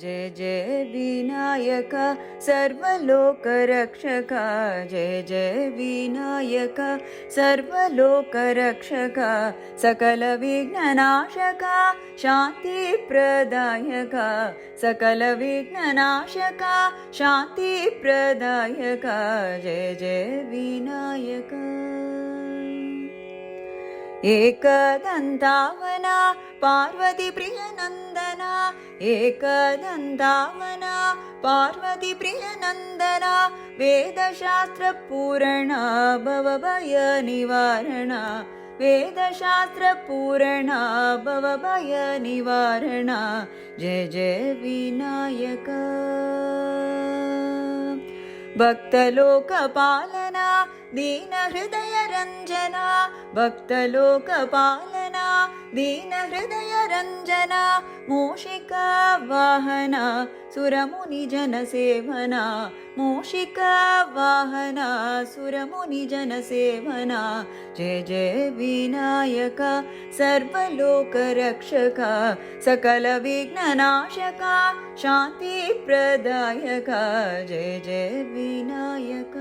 जय जय विनायक सर्वलोकरक्षक जय जय विनायक सर्वलोकरक्षक सकलविघ्ननाशक शान्तिप्रदायक सकलविघ्ननाशक शान्तिप्रदायक जय जय विनायक एकदन्तावना पार्वती प्रियनन्दना एकदन्तावना पार्वती प्रियनन्दना वेदशास्त्रपूरणा भवभयनिवारणा वेदशास्त्रपूरणा भवभयनिवारणा जय जय विनायक भक्तलोकपालना दीनहृदयरञ्जना भक्तलोकपालना दीनहृदयरञ्जना मूषिका वाहना सुरमुनिजनसेवना मूषिका वाहना सुरमुनिजनसेवना जय जय विनायक सर्वलोकरक्षक सकलविघ्ननाशक शान्तिप्रदायक जय जय विनायक।